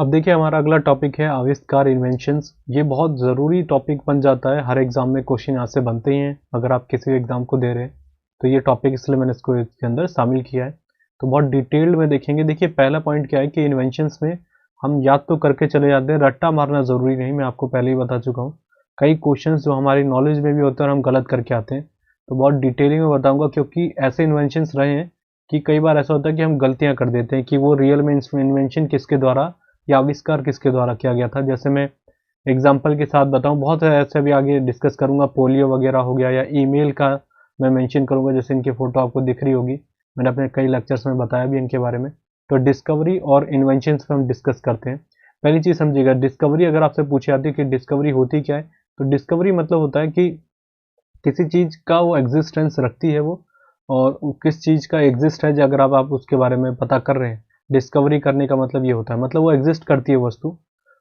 अब देखिए हमारा अगला टॉपिक है आविष्कार इन्वेंशंस। ये बहुत ज़रूरी टॉपिक बन जाता है, हर एग्जाम में क्वेश्चन यहाँ से बनते ही हैं अगर आप किसी एग्जाम को दे रहे हैं तो ये टॉपिक, इसलिए मैंने इसको इसके अंदर शामिल किया है। तो बहुत डिटेल्ड में देखेंगे। देखिए पहला पॉइंट क्या है कि इन्वेंशंस में हम याद तो करके चले जाते हैं, रट्टा मारना ज़रूरी नहीं, मैं आपको पहले ही बता चुका हूँ। कई क्वेश्चन जो हमारी नॉलेज में भी होते हैं और हम गलत करके आते हैं, तो बहुत डिटेलिंग में बताऊँगा, क्योंकि ऐसे इन्वेंशंस रहे हैं कि कई बार ऐसा होता है कि हम गलतियाँ कर देते हैं कि वो रियल में इन्वेंशन किसके द्वारा या आविष्कार किसके द्वारा किया गया था। जैसे मैं एग्जाम्पल के साथ बताऊं, बहुत ऐसे भी आगे डिस्कस करूंगा, पोलियो वगैरह हो गया, या ईमेल का मैं मेंशन करूंगा, जैसे इनकी फोटो आपको दिख रही होगी, मैंने अपने कई लेक्चर्स में बताया भी इनके बारे में। तो डिस्कवरी और इन्वेंशन पे हम डिस्कस करते हैं। पहली चीज समझिएगा, डिस्कवरी अगर आपसे पूछी जाती है कि डिस्कवरी होती क्या है, तो डिस्कवरी मतलब होता है कि किसी चीज का वो एग्जिस्टेंस रखती है वो, और किस चीज का एग्जिस्ट है, अगर आप उसके बारे में पता कर रहे हैं। डिस्कवरी करने का मतलब ये होता है, मतलब वो एग्जिस्ट करती है वस्तु।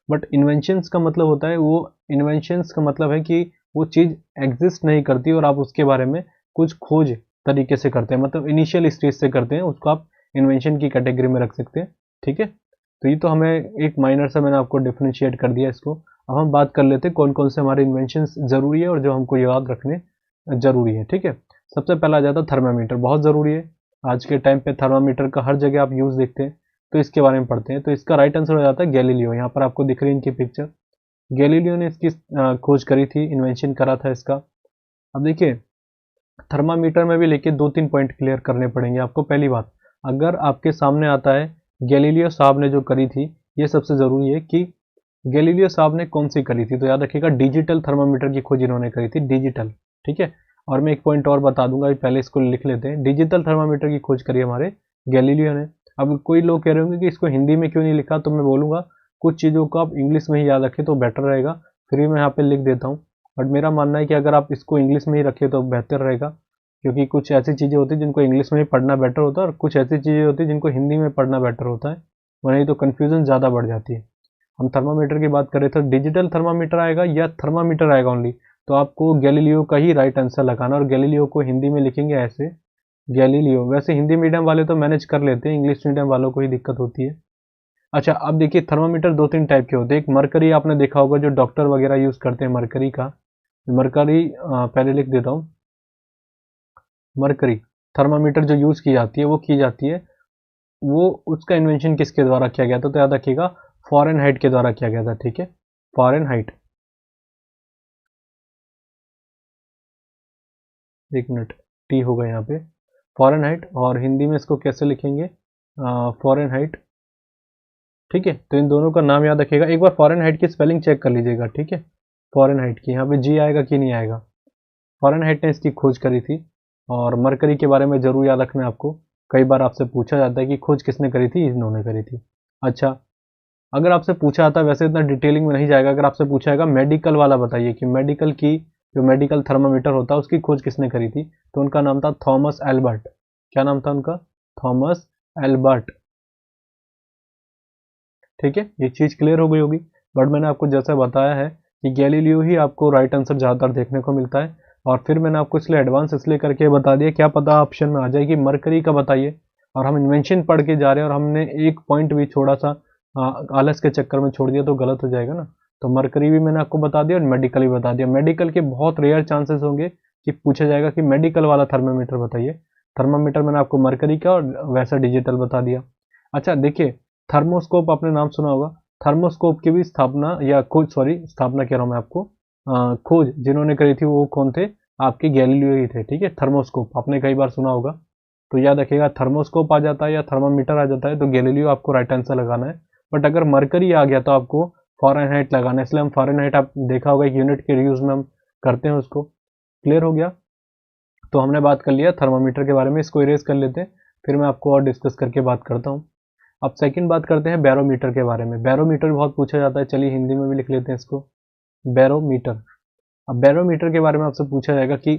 बट इन्वेंशंस का मतलब होता है, वो इन्वेंशंस का मतलब है कि वो चीज़ एग्जिस्ट नहीं करती और आप उसके बारे में कुछ खोज तरीके से करते हैं, मतलब इनिशियल स्टेज से करते हैं, उसको आप इन्वेंशन की कैटेगरी में रख सकते हैं। ठीक है, तो ये तो हमें एक माइनर से मैंने आपको डिफ्रेंशिएट कर दिया इसको। अब हम बात कर लेते हैं कौन कौन से हमारे इन्वेंशंस जरूरी है और जो हमको याद रखने जरूरी है। ठीक है, सबसे पहला आ जाता है थर्मामीटर, बहुत ज़रूरी है। आज के टाइम पे थर्मामीटर का हर जगह आप यूज़ देखते हैं, तो इसके बारे में पढ़ते हैं। तो इसका राइट आंसर हो जाता है गैलीलियो। यहाँ पर आपको दिख रही है इनकी पिक्चर, गैलीलियो ने इसकी खोज करी थी, इन्वेंशन करा था इसका। अब देखिए थर्मामीटर में भी लेके दो तीन पॉइंट क्लियर करने पड़ेंगे आपको। पहली बात, अगर आपके सामने आता है गैलीलियो साहब ने जो करी थी, ये सबसे ज़रूरी है कि गैलीलियो साहब ने कौन सी करी थी, तो याद रखिएगा डिजिटल थर्मामीटर की खोज इन्होंने करी थी, डिजिटल। ठीक है, और मैं एक पॉइंट और बता दूंगा, पहले इसको लिख लेते हैं। डिजिटल थर्मामीटर की खोज करी हमारे गैलीलियो ने। अब कोई लोग कह रहे होंगे कि इसको हिंदी में क्यों नहीं लिखा, तो मैं बोलूंगा कुछ चीज़ों को आप इंग्लिश में ही याद रखें तो बेटर रहेगा, फिर भी मैं यहाँ पे लिख देता हूँ। बट मेरा मानना है कि अगर आप इसको इंग्लिश में ही रखें तो बेहतर रहेगा, क्योंकि कुछ ऐसी चीज़ें होती हैं जिनको इंग्लिश में ही पढ़ना बेटर होता है, और कुछ ऐसी चीज़ें होती हैं जिनको हिंदी में पढ़ना बेटर होता है, वहीं तो कन्फ्यूजन ज़्यादा बढ़ जाती है। हम थर्मामीटर की बात करें तो डिजिटल थर्मामीटर आएगा या थर्मामीटर आएगा ओनली, तो आपको गैलीलियो का ही राइट आंसर लगाना, और गैलीलियो को हिंदी में लिखेंगे ऐसे गैलीलियो। वैसे हिंदी मीडियम वाले तो मैनेज कर लेते हैं, इंग्लिश मीडियम वालों को ही दिक्कत होती है। अच्छा, अब देखिए थर्मामीटर दो तीन टाइप के होते हैं। एक मरकरी आपने देखा होगा, जो डॉक्टर वगैरह यूज करते हैं, मरकरी का। मरकरी पहले लिख देता हूँ, मरकरी थर्मामीटर जो यूज की जाती है वो की जाती है, वो उसका इन्वेंशन किसके द्वारा किया गया था, तो याद रखिएगा फॉरेनहाइट के द्वारा किया गया था। ठीक है, फॉरेनहाइट, एक मिनट, टी होगा यहाँ पे, फॉरेनहाइट, और हिंदी में इसको कैसे लिखेंगे, फॉरेनहाइट। ठीक है, तो इन दोनों का नाम याद रखिएगा। एक बार फॉरेनहाइट की स्पेलिंग चेक कर लीजिएगा। ठीक है, फॉरेनहाइट की यहाँ पे जी आएगा कि नहीं आएगा। फॉरेनहाइट ने इसकी खोज करी थी, और मरकरी के बारे में जरूर याद रखना है आपको, कई बार आपसे पूछा जाता है कि खोज किसने करी थी, इन्होंने करी थी। अच्छा, अगर आपसे पूछा जाता है, वैसे इतना डिटेलिंग में नहीं जाएगा, अगर आपसे पूछा जाएगा मेडिकल वाला बताइए कि मेडिकल की जो मेडिकल थर्मामीटर होता है उसकी खोज किसने करी थी, तो उनका नाम था थॉमस एल्बर्ट। क्या नाम था उनका, थॉमस एल्बर्ट। ठीक है, ये चीज़ क्लियर हो गई होगी। बट मैंने आपको जैसा बताया है कि गैलीलियो ही आपको राइट आंसर ज़्यादातर देखने को मिलता है, और फिर मैंने आपको इसलिए एडवांस इसलिए करके बता दिया, क्या पता ऑप्शन में आ जाए कि मरकरी का बताइए, और हम इन्वेंशन पढ़ के जा रहे हैं और हमने एक पॉइंट भी थोड़ा सा आलस के चक्कर में छोड़ दिया तो गलत हो जाएगा ना। तो मरकरी भी मैंने आपको बता दिया और मेडिकल भी बता दिया। मेडिकल के बहुत रेयर चांसेस होंगे कि पूछा जाएगा कि मेडिकल वाला थर्मामीटर बताइए। थर्मामीटर मैंने आपको मरकरी का और वैसा डिजिटल बता दिया। अच्छा देखिए, थर्मोस्कोप आपने नाम सुना होगा। थर्मोस्कोप की भी स्थापना या खोज, सॉरी स्थापना कह रहा हूँ मैं आपको, खोज जिन्होंने करी थी वो कौन थे, आपके गैलीलियो ही थे। ठीक है, थर्मोस्कोप आपने कई बार सुना होगा, तो याद रखिएगा थर्मोस्कोप आ जाता है या थर्मामीटर आ जाता है तो गैलीलियो आपको राइट आंसर लगाना है। बट अगर मरकरी आ गया तो आपको फॉरेनहाइट लगाना है, इसलिए हम फॉरेनहाइट, आप देखा होगा एक यूनिट के यूज में हम करते हैं उसको। क्लियर हो गया, तो हमने बात कर लिया थर्मामीटर के बारे में, इसको इरेज कर लेते हैं, फिर मैं आपको और डिस्कस करके बात करता हूँ। अब सेकंड बात करते हैं बैरोमीटर के बारे में। बैरोमीटर बहुत पूछा जाता है, चलिए हिंदी में भी लिख लेते हैं इसको, बैरोमीटर। अब बैरोमीटर के बारे में आपसे पूछा जाएगा कि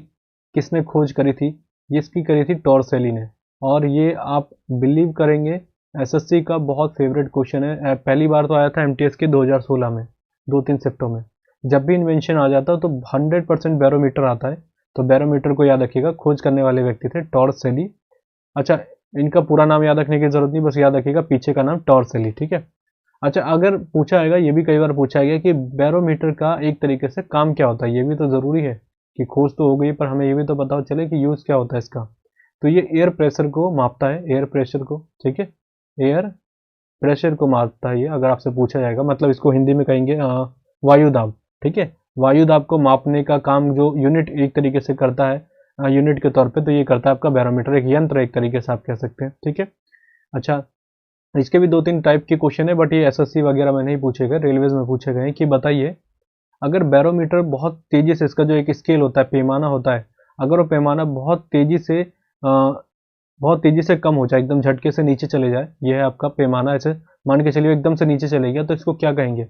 किसने खोज करी थी, ये इसकी करी थी टॉर्सेली ने। और ये आप बिलीव करेंगे एसएससी का बहुत फेवरेट क्वेश्चन है। पहली बार तो आया था एमटीएस के 2016 में, 2-3 शिफ्टों में। जब भी इन्वेंशन आ जाता है तो 100% बैरोमीटर आता है। तो बैरोमीटर को याद रखिएगा, खोज करने वाले व्यक्ति थे टॉर्सेली। अच्छा, इनका पूरा नाम याद रखने की जरूरत नहीं, बस याद रखिएगा पीछे का नाम टॉर्सेली। ठीक है, अच्छा, अगर पूछा आएगा, ये भी कई बार पूछा गया कि बैरोमीटर का एक तरीके से काम क्या होता है, ये भी तो ज़रूरी है कि खोज तो हो गई पर हमें ये भी तो पता चले कि यूज़ क्या होता है इसका। तो ये एयर प्रेशर को मापता है, एयर प्रेशर को, ठीक है, एयर प्रेशर को मापता है ये, अगर आपसे पूछा जाएगा, मतलब इसको हिंदी में कहेंगे वायु दाब, ठीक है। वायु दाब को मापने का काम जो यूनिट एक तरीके से करता है यूनिट के तौर पे, तो ये करता है आपका बैरोमीटर, एक यंत्र एक तरीके से आप कह सकते हैं, ठीक है। अच्छा, इसके भी 2-3 टाइप के क्वेश्चन है, बट ये एसएससी वगैरह में नहीं पूछे गए, रेलवेज में पूछे गए हैं कि बताइए, अगर बैरोमीटर बहुत तेजी से, इसका जो एक स्केल होता है, पैमाना होता है, अगर वो पैमाना बहुत तेजी से कम हो जाए, एकदम झटके से नीचे चले जाए, ये है आपका पैमाना, ऐसे मान के चलिए एकदम से नीचे चले गया, तो इसको क्या कहेंगे?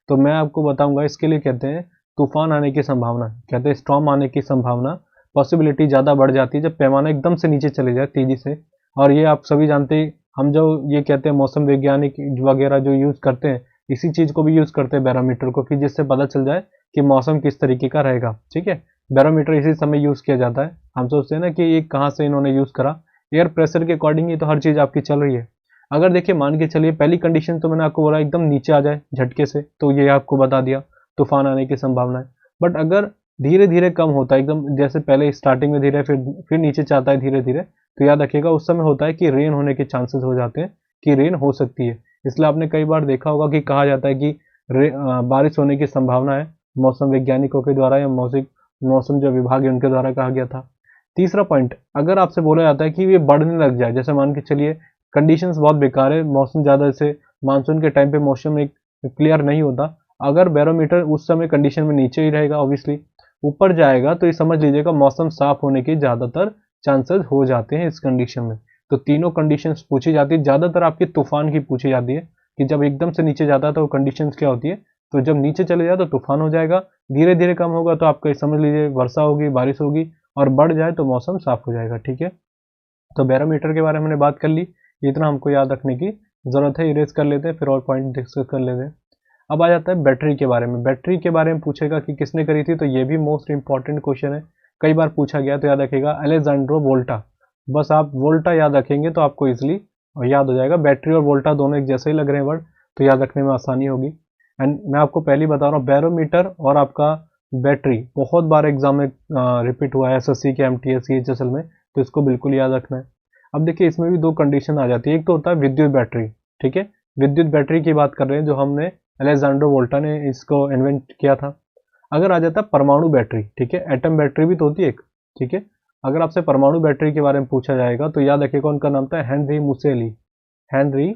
तो मैं आपको बताऊंगा, इसके लिए कहते हैं तूफान आने की संभावना, कहते हैं स्टॉर्म आने की संभावना, पॉसिबिलिटी ज़्यादा बढ़ जाती है जब पैमाना एकदम से नीचे चले जाए तेजी से। और ये आप सभी जानते हैं, हम जो ये कहते हैं मौसम वैज्ञानिक वगैरह जो यूज़ करते हैं, इसी चीज़ को भी यूज़ करते हैं बैरोमीटर को, कि जिससे पता चल जाए कि मौसम किस तरीके का रहेगा, ठीक है। बैरोमीटर इसी समय यूज़ किया जाता है। हम सोचते हैं ना कि ये कहाँ से इन्होंने यूज़ करा, एयर प्रेशर के अकॉर्डिंग ही तो हर चीज़ आपकी चल रही है। अगर देखिए, मान के चलिए पहली कंडीशन तो मैंने आपको बोला एकदम नीचे आ जाए झटके से, तो ये आपको बता दिया तूफान आने की संभावना है। बट अगर धीरे धीरे कम होता है, एकदम जैसे पहले स्टार्टिंग में धीरे, फिर नीचे चाहता है धीरे धीरे, तो याद रखिएगा उस समय होता है कि रेन होने के चांसेस हो जाते हैं, कि रेन हो सकती है। इसलिए आपने कई बार देखा होगा कि कहा जाता है कि बारिश होने की संभावना है, मौसम वैज्ञानिकों के द्वारा या मौसम जो विभाग है उनके द्वारा कहा गया था। तीसरा पॉइंट, अगर आपसे बोला जाता है कि ये बढ़ने लग जाए, जैसे मान के चलिए कंडीशंस बहुत बेकार है, मौसम ज़्यादा, जैसे मानसून के टाइम पे मौसम एक क्लियर नहीं होता, अगर बैरोमीटर उस समय कंडीशन में नीचे ही रहेगा, ऑब्वियसली ऊपर जाएगा तो ये समझ लीजिएगा मौसम साफ होने के ज़्यादातर चांसेस हो जाते हैं इस कंडीशन में। तो तीनों कंडीशंस पूछी जाती है, ज़्यादातर आपकी तूफान की पूछी जाती है, कि जब एकदम से नीचे जाता है तो कंडीशंस क्या होती है, तो जब नीचे चले जाए तो तूफान हो जाएगा, धीरे धीरे कम होगा तो आपका समझ लीजिए वर्षा होगी, बारिश होगी, और बढ़ जाए तो मौसम साफ हो जाएगा, ठीक है। तो बैरोमीटर के बारे में हमने बात कर ली, इतना हमको याद रखने की ज़रूरत है, इरेज कर लेते हैं, फिर और पॉइंट डिस्कस कर लेते हैं। अब आ जाता है बैटरी के बारे में। बैटरी के बारे में पूछेगा कि किसने करी थी, तो ये भी मोस्ट इंपॉर्टेंट क्वेश्चन है, कई बार पूछा गया, तो याद रखिएगा अलेजांड्रो वोल्टा। बस आप वोल्टा याद रखेंगे तो आपको इजिली याद हो जाएगा। बैटरी और वोल्टा दोनों एक जैसे ही लग रहे हैं वर्ड, तो याद रखने में आसानी होगी। एंड मैं आपको पहले ही बता रहा हूँ, बैरोमीटर और आपका बैटरी बहुत बार एग्जाम में रिपीट हुआ है, एसएससी के, एमटीएस, सीएचएसएल में, तो इसको बिल्कुल याद रखना है। अब देखिए, इसमें भी दो कंडीशन आ जाती है, एक तो होता है विद्युत बैटरी, ठीक है, विद्युत बैटरी की बात कर रहे हैं, जो हमने अलेजांड्रो वोल्टा ने इसको इन्वेंट किया था। अगर आ जाता है परमाणु बैटरी, ठीक है, एटम बैटरी भी तो होती है एक, ठीक है। अगर आपसे परमाणु बैटरी के बारे में पूछा जाएगा तो याद रखिएगा उनका नाम था हेनरी मुसेली, हेनरी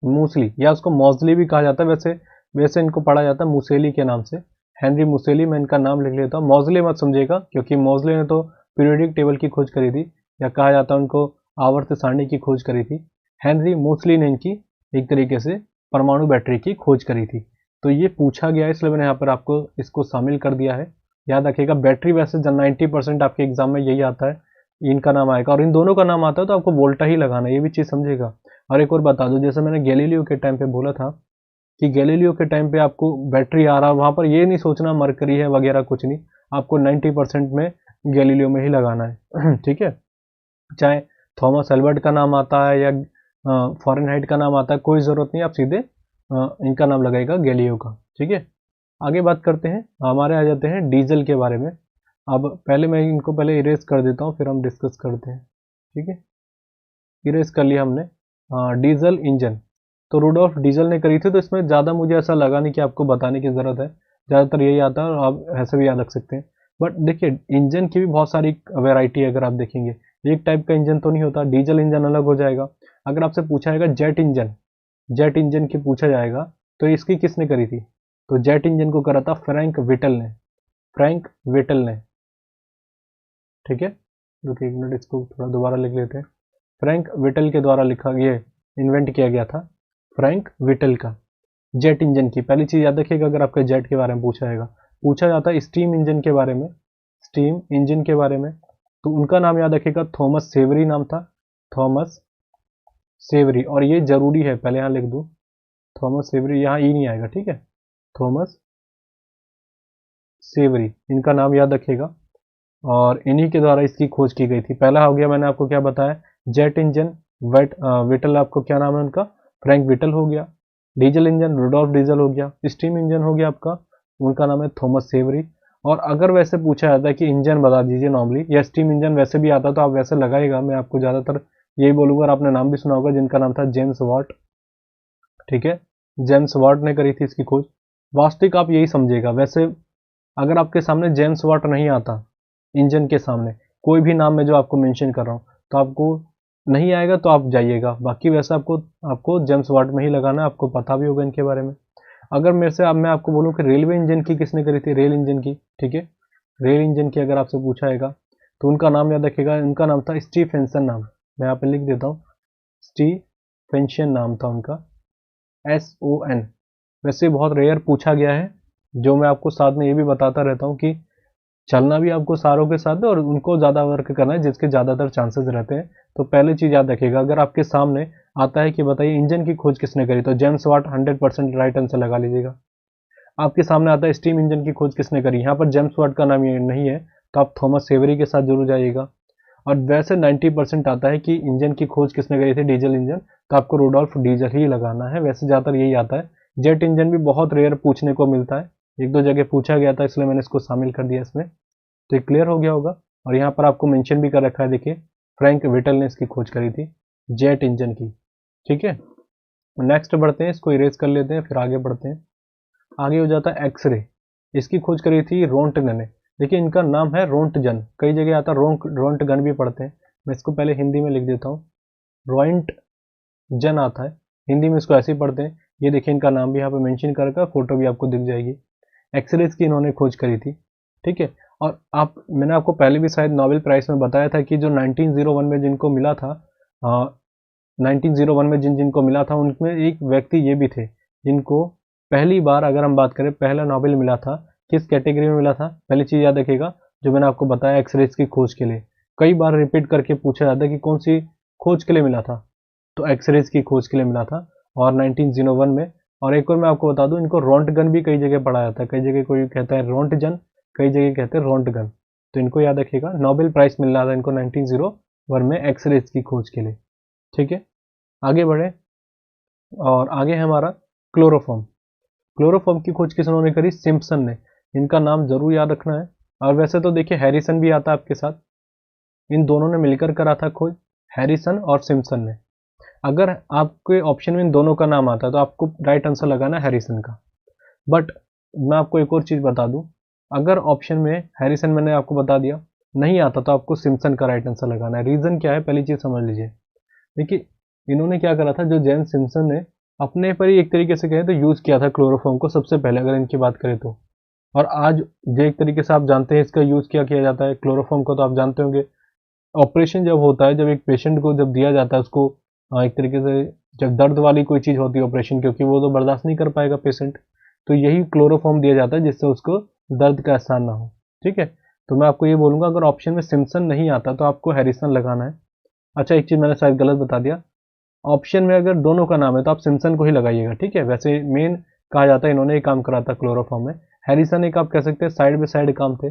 मूसली, या उसको मौजली भी कहा जाता है, वैसे वैसे इनको पढ़ा जाता है मुसेली के नाम से, हेनरी मुसेली। मैं इनका नाम लिख लेता हूँ, मौजली मत समझिएगा, क्योंकि मौजली ने तो पीरियोडिक टेबल की खोज करी थी, या कहा जाता है उनको आवर्त सारणी की खोज करी थी। हेनरी मूसली ने इनकी एक तरीके से परमाणु बैटरी की खोज करी थी। तो ये पूछा गया है, इसलिए मैंने यहाँ पर आपको इसको शामिल कर दिया है। याद रखिएगा, बैटरी वैसे 90% आपके एग्जाम में यही आता है, इनका नाम आएगा, और इन दोनों का नाम आता है तो आपको वोल्टा ही लगाना है, ये भी चीज़ समझिएगा। और एक और बता दो, जैसे मैंने गैलीलियो के टाइम पे बोला था कि गैलीलियो के टाइम पे आपको बैटरी आ रहा है, वहाँ पर ये नहीं सोचना मरकरी है वगैरह, कुछ नहीं, आपको 90% में गैलीलियो में ही लगाना है ठीक है। चाहे थॉमस एल्बर्ट का नाम आता है या फ़ारेनहाइट का नाम आता है, कोई ज़रूरत नहीं, आप सीधे इनका नाम लगाएगा गैलीलियो का, ठीक है। आगे बात करते हैं, हमारे आ जाते हैं डीजल के बारे में। अब पहले मैं इनको पहले इरेज कर देता हूँ, फिर हम डिस्कस करते हैं, ठीक है। इरेज कर लिया हमने। डीजल इंजन तो रुडोल्फ डीजल ने करी थी, तो इसमें ज़्यादा मुझे ऐसा लगा नहीं कि आपको बताने की ज़रूरत है, ज़्यादातर यही आता है और आप ऐसे भी याद रख सकते हैं। बट देखिए, इंजन की भी बहुत सारी वैरायटी है, अगर आप देखेंगे एक टाइप का इंजन तो नहीं होता, डीजल इंजन अलग हो जाएगा। अगर आपसे पूछा जाएगा जेट इंजन की पूछा जाएगा, तो इसकी किसने करी थी, तो जेट इंजन को करा था फ्रैंक विटल ने, ठीक है। रुकिए एक मिनट, इसको थोड़ा दोबारा लिख लेते हैं। फ्रैंक विटल के द्वारा लिखा, ये इन्वेंट किया गया था फ्रैंक विटल का जेट इंजन की। पहली चीज़ याद रखिएगा, अगर आपके जेट के बारे में पूछा जाएगा, पूछा जाता है स्टीम इंजन के बारे में, स्टीम इंजन के बारे में, तो उनका नाम याद रखिएगा, थॉमस सेवरी नाम था, थॉमस सेवरी। और ये जरूरी है, पहले यहाँ लिख दूँ, थॉमस सेवरी, यहाँ ई नहीं आएगा, ठीक है, थॉमस सेवरी, इनका नाम याद रखिएगा, और इन्हीं के द्वारा इसकी खोज की गई थी। पहला हो गया, मैंने आपको क्या बताया, जेट इंजन, विटल आपको क्या नाम है उनका, फ्रैंक विटल हो गया। डीजल इंजन रुडोल्फ डीजल हो गया। स्टीम इंजन हो गया आपका, उनका नाम है थॉमस सेवरी। और अगर वैसे पूछा जाता है कि इंजन बता दीजिए नॉर्मली, या स्टीम इंजन वैसे भी आता तो आप वैसे लगाएगा, मैं आपको ज़्यादातर यही बोलूँगा, और आपने नाम भी सुना होगा, जिनका नाम था जेम्स वाट। ठीक है, जेम्स वाट ने करी थी इसकी खोज। वास्तविक आप यही समझिएगा। वैसे अगर आपके सामने जेम्स वाट नहीं आता इंजन के सामने, कोई भी नाम में जो आपको मेंशन कर रहा हूँ, तो आपको नहीं आएगा तो आप जाइएगा, बाकी वैसे आपको आपको जेम्स वाट में ही लगाना है, आपको पता भी होगा इनके बारे में। अगर मेरे से अब मैं आपको बोलूँ कि रेलवे इंजन की किसने करी थी, रेल इंजन की, ठीक है, रेल इंजन की अगर आपसे पूछा जाएगा तो उनका नाम याद रखिएगा, उनका नाम था स्टीफेंसन नाम। मैं यहाँ पे लिख देता हूँ, स्टीफेंसन नाम था उनका, SON। वैसे बहुत रेयर पूछा गया है, जो मैं आपको साथ में ये भी बताता रहता हूँ कि चलना भी आपको सारों के साथ है और उनको ज़्यादा वर्क करना है जिसके ज़्यादातर चांसेस रहते हैं। तो पहली चीज़ याद रखिएगा, अगर आपके सामने आता है कि बताइए इंजन की खोज किसने करी, तो जेम्स वाट 100% राइट आंसर लगा लीजिएगा। आपके सामने आता है स्टीम इंजन की खोज किसने करी, यहाँ पर जेम्स वाट का नाम ये नहीं है, तो आप थॉमस सेवरी के साथ जरूर जाइएगा। और वैसे 90% आता है कि इंजन की खोज किसने करी थी, डीजल इंजन, तो आपको रुडोल्फ डीजल ही लगाना है। वैसे ज़्यादातर यही आता है। जेट इंजन भी बहुत रेयर पूछने को मिलता है, एक दो जगह पूछा गया था, इसलिए मैंने इसको शामिल कर दिया इसमें। तो ये क्लियर हो गया होगा। और यहाँ पर आपको मेंशन भी कर रखा है, देखिए फ्रैंक विटल ने इसकी खोज करी थी, जेट इंजन की। ठीक है, नेक्स्ट बढ़ते हैं, इसको इरेज कर लेते हैं, फिर आगे बढ़ते हैं। आगे हो जाता है एक्सरे। इसकी खोज करी थी रोंटगन ने। देखिए इनका नाम है रोंटजन, कई जगह आता है रोंटगन भी पढ़ते हैं। मैं इसको पहले हिंदी में लिख देता हूँ, रोइंट जन आता है, हिंदी में इसको ऐसे ही पढ़ते हैं। ये देखिए इनका नाम भी यहाँ पे मेंशन कर रखा है, फोटो भी आपको दिख जाएगी। एक्सरेज की इन्होंने खोज करी थी। ठीक है, और मैंने आपको पहले भी शायद नोबेल प्राइज में बताया था कि जो 1901 में जिनको मिला था, 1901 में जिनको मिला था, उनमें एक व्यक्ति ये भी थे जिनको पहली बार, अगर हम बात करें, पहला नोबेल मिला था, किस कैटेगरी में मिला था। पहली चीज़ याद रखिएगा, जो मैंने आपको बताया एक्सरेज की खोज के लिए, कई बार रिपीट करके पूछा जाता है कि कौन सी खोज के लिए मिला था, तो एक्सरेज की खोज के लिए मिला था, और 1901 में। और एक और मैं आपको बता दूं, इनको रोंटगन भी कई जगह पढ़ा जाता है, कई जगह कोई कहता है रोंटजन, कई जगह कहते हैं रोंटगन। तो इनको याद रखिएगा, नोबेल प्राइज मिल रहा था इनको 1901 में एक्सरेज की खोज के लिए। ठीक है, आगे बढ़े, और आगे है हमारा क्लोरोफॉर्म। क्लोरोफॉर्म की खोज किसने करी, सिम्पसन ने। इनका नाम जरूर याद रखना है। और वैसे तो देखिए हैरिसन भी आता है आपके साथ, इन दोनों ने मिलकर करा था खोज, हैरिसन और सिम्पसन ने। अगर आपके ऑप्शन में इन दोनों का नाम आता है तो आपको राइट आंसर लगाना है हैरिसन का। बट मैं आपको एक और चीज़ बता दूं, अगर ऑप्शन में हैरिसन मैंने आपको बता दिया नहीं आता तो आपको सिम्पसन का राइट आंसर लगाना है। रीज़न क्या है, पहली चीज़ समझ लीजिए। देखिए इन्होंने क्या करा था, जो जेम्स सिम्पसन ने अपने पर ही एक तरीके से कहे तो यूज़ किया था क्लोरोफॉर्म को सबसे पहले, अगर इनकी बात करें तो। और आज जो एक तरीके से आप जानते हैं इसका यूज़ क्या किया जाता है क्लोरोफॉर्म को, तो आप जानते होंगे, ऑपरेशन जब होता है, जब एक पेशेंट को जब दिया जाता है उसको, एक तरीके से जब दर्द वाली कोई चीज़ होती है ऑपरेशन, क्योंकि वो तो बर्दाश्त नहीं कर पाएगा पेशेंट, तो यही क्लोरोफॉर्म दिया जाता है जिससे उसको दर्द का एहसास ना हो। ठीक है, तो मैं आपको ये बोलूँगा, अगर ऑप्शन में सिम्पसन नहीं आता तो आपको हैरिसन लगाना है। अच्छा, एक चीज़ मैंने शायद गलत बता दिया, ऑप्शन में अगर दोनों का नाम है तो आप सिम्पसन को ही लगाइएगा। ठीक है, वैसे मेन कहा जाता है इन्होंने ही काम करा था क्लोरोफॉर्म में, हैरिसन एक आप कह सकते हैं साइड बाय साइड काम थे,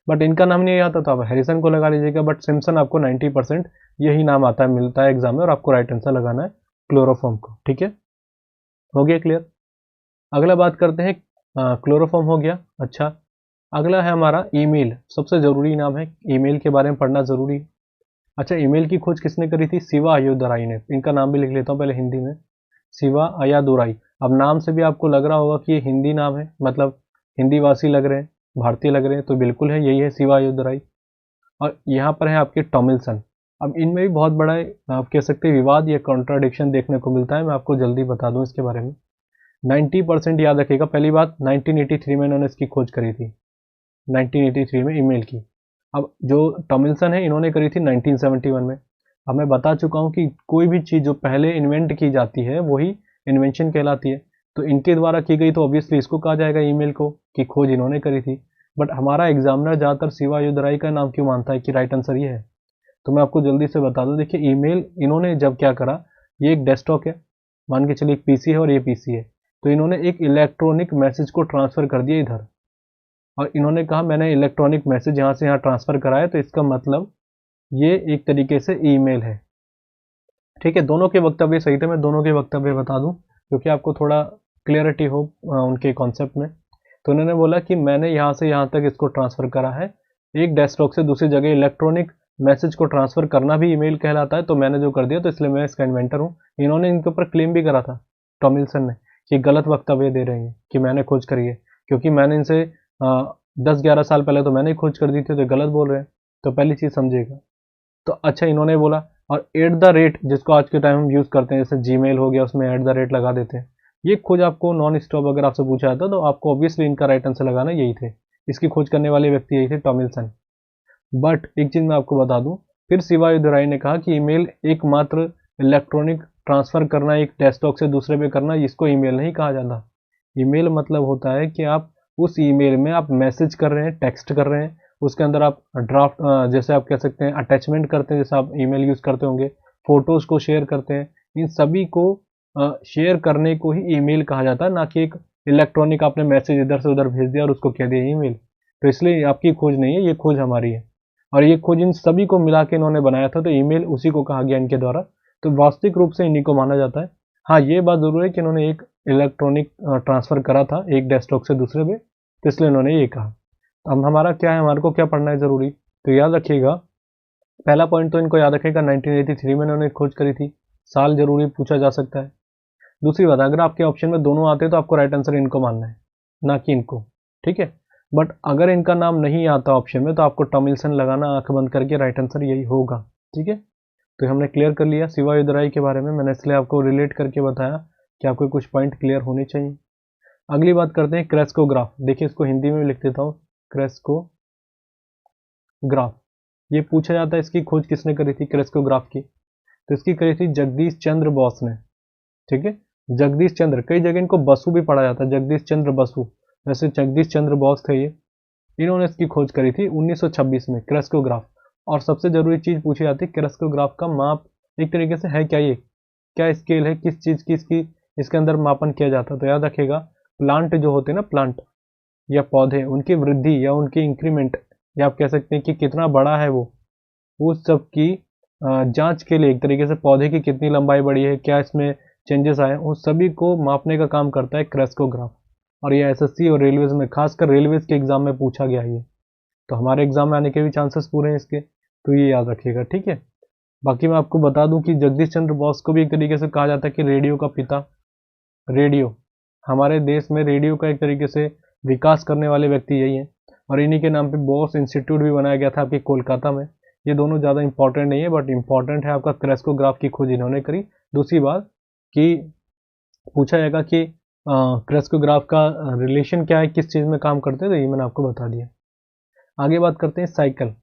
बट इनका नाम नहीं आता तो आप हैरिसन को लगा लीजिएगा। बट सिम्पसन आपको 90% यही नाम आता है, मिलता है एग्जाम में, और आपको राइट आंसर लगाना है क्लोरोफॉर्म को। ठीक है, हो गया क्लियर। अगला बात करते हैं, क्लोरोफॉर्म हो गया। अच्छा, अगला है हमारा ईमेल, सबसे ज़रूरी नाम है, ईमेल के बारे में पढ़ना ज़रूरी है। अच्छा, ईमेल की खोज किसने करी थी, शिवा अय्यादुराई ने। इनका नाम भी लिख लेता हूँ पहले हिंदी में, शिवा अय्यादुराई। अब नाम से भी आपको लग रहा होगा कि ये हिंदी नाम है, मतलब हिंदी वासी लग रहे हैं, भारतीय लग रहे हैं, तो बिल्कुल है, यही है शिवा अय्यादुराई। और यहाँ पर है आपके टॉमिल्सन। अब इनमें भी बहुत बड़ा आप कह सकते हैं विवाद या कॉन्ट्राडिक्शन देखने को मिलता है, मैं आपको जल्दी बता दूं इसके बारे में। 90% याद रखिएगा, पहली बात 1983 में इन्होंने इसकी खोज करी थी, 1983 में ईमेल की। अब जो टॉमिल्सन है इन्होंने करी थी 1971 में। अब मैं बता चुका हूँ कि कोई भी चीज़ जो पहले इन्वेंट की जाती है वही इन्वेंशन कहलाती है, तो इनके द्वारा की गई तो ऑब्वियसली इसको कहा जाएगा ईमेल को, कि खोज इन्होंने करी थी। बट हमारा एग्जामिनर ज़्यादातर शिवा अय्यादुराई का नाम क्यों मानता है कि राइट आंसर ये है, तो मैं आपको जल्दी से बता दूं। देखिए ईमेल इन्होंने जब क्या करा, ये एक डेस्कटॉप है, मान के चलिए एक पीसी है और ये पीसी है, तो इन्होंने एक इलेक्ट्रॉनिक मैसेज को ट्रांसफ़र कर दिया इधर, और इन्होंने कहा मैंने इलेक्ट्रॉनिक मैसेज यहाँ से यहाँ ट्रांसफ़र कराया, तो इसका मतलब ये एक तरीके से ईमेल है। ठीक है, दोनों के वक्तव्य सही थे, मैं दोनों के वक्तव्य बता दूं। क्योंकि आपको थोड़ा क्लियरिटी हो उनके कॉन्सेप्ट में। तो उन्होंने बोला कि मैंने यहाँ से यहाँ तक इसको ट्रांसफ़र करा है, एक डेस्कटॉप से दूसरी जगह इलेक्ट्रॉनिक मैसेज को ट्रांसफ़र करना भी ईमेल कहलाता है, तो मैंने जो कर दिया, तो इसलिए मैं इसका इन्वेंटर हूँ। इन्होंने इनके ऊपर क्लेम भी करा था, टॉमिल्सन ने, कि गलत वक्तव्य दे रहे हैं कि मैंने खोज करी है, क्योंकि मैंने इनसे 10-11 साल पहले तो मैंने ही खोज कर दी थी, तो गलत बोल रहे हैं। तो पहली चीज़ समझिएगा। तो अच्छा इन्होंने बोला, और एट द रेट जिसको आज के टाइम हम यूज़ करते हैं, जैसे जीमेल हो गया, उसमें एट द रेट लगा देते हैं। ये खोज आपको नॉन स्टॉप अगर आपसे पूछा जाता तो आपको ऑब्वियसली इनका राइट आंसर लगाना यही थे। इसकी खोज करने वाले व्यक्ति यही थे, टॉमिल्सन। बट एक चीज़ मैं आपको बता दूं, फिर शिवायुधराई ने कहा कि ईमेल एकमात्र इलेक्ट्रॉनिक ट्रांसफ़र करना, एक डेस्कटॉप से दूसरे पे करना, इसको ईमेल नहीं कहा जाता। ईमेल मतलब होता है कि आप उस ईमेल में आप मैसेज कर रहे हैं, टेक्स्ट कर रहे हैं, उसके अंदर आप ड्राफ्ट, जैसे आप कह सकते हैं अटैचमेंट करते हैं, जैसे आप ईमेल यूज़ करते होंगे, फोटोज़ को शेयर करते हैं, इन सभी को शेयर करने को ही ईमेल कहा जाता है, ना कि एक इलेक्ट्रॉनिक आपने मैसेज इधर से उधर भेज दिया और उसको कह दिया ईमेल। तो इसलिए आपकी खोज नहीं है, ये खोज हमारी है, और ये खोज इन सभी को मिला के इन्होंने बनाया था, तो ईमेल उसी को कहा गया इनके द्वारा। तो वास्तविक रूप से इन्हीं को माना जाता है। हाँ, ये बात ज़रूर है कि इन्होंने एक इलेक्ट्रॉनिक ट्रांसफ़र करा था एक डेस्कटॉप से दूसरे पे, तो इसलिए इन्होंने ये कहा। अब हमारा क्या है, हमारे को क्या पढ़ना है ज़रूरी, तो याद रखिएगा, पहला पॉइंट तो इनको याद रखिएगा, 1983 में इन्होंने खोज करी थी, साल जरूरी पूछा जा सकता है। दूसरी बात, अगर आपके ऑप्शन में दोनों आते हैं तो आपको राइट आंसर इनको मानना है, ना कि इनको, ठीक है। बट अगर इनका नाम नहीं आता ऑप्शन में तो आपको टॉमिल्सन लगाना, आंख बंद करके, राइट आंसर यही होगा, ठीक है। तो हमने क्लियर कर लिया शिवायुधराई के बारे में, मैंने इसलिए आपको रिलेट करके बताया कि आपको कुछ पॉइंट क्लियर होने चाहिए। अगली बात करते हैं क्रेस्कोग्राफ। देखिए इसको हिंदी में लिख देता हूँ, क्रेस्कोग्राफ। ये पूछा जाता है इसकी खोज किसने करी थी, क्रेस्कोग्राफ की, तो इसकी करी थी जगदीश चंद्र बोस ने, ठीक है। जगदीश चंद्र, कई जगह इनको बसु भी पढ़ा जाता है, जगदीश चंद्र बसु, वैसे जगदीश चंद्र बोस थे ये। इन्होंने इसकी खोज करी थी 1926 में, क्रेस्कोग्राफ। और सबसे जरूरी चीज पूछी जाती है, क्रेस्कोग्राफ का माप एक तरीके से है क्या, ये क्या स्केल है, किस चीज की इसकी इसके अंदर मापन किया जाता है। तो याद रखिएगा, प्लांट जो होते हैं ना, प्लांट या पौधे, उनकी वृद्धि या उनकी इंक्रीमेंट, या आप कह सकते हैं कि कितना बड़ा है वो, उस सब की जांच के लिए, एक तरीके से पौधे की कितनी लंबाई बढ़ी है, क्या इसमें चेंजेस आए, उस सभी को मापने का काम करता है क्रेस्कोग्राफ। और ये एसएससी और रेलवेज में, खासकर रेलवेज के एग्जाम में पूछा गया है ये, तो हमारे एग्जाम में आने के भी चांसेस पूरे हैं इसके, तो ये याद रखिएगा, ठीक है। बाकी मैं आपको बता दूं कि जगदीश चंद्र बोस को भी एक तरीके से कहा जाता है कि रेडियो का पिता। रेडियो, हमारे देश में रेडियो का एक तरीके से विकास करने वाले व्यक्ति यही हैं, और इन्हीं के नाम पे बोस इंस्टीट्यूट भी बनाया गया था आपके कोलकाता में। ये दोनों ज़्यादा इंपॉर्टेंट नहीं है, बट इंपॉर्टेंट है आपका क्रेस्कोग्राफ की खोज इन्होंने करी। दूसरी बात कि पूछा जाएगा कि क्रेस्कोग्राफ का रिलेशन क्या है, किस चीज़ में काम करते हैं, तो ये मैंने आपको बता दिया। आगे बात करते हैं साइकिल।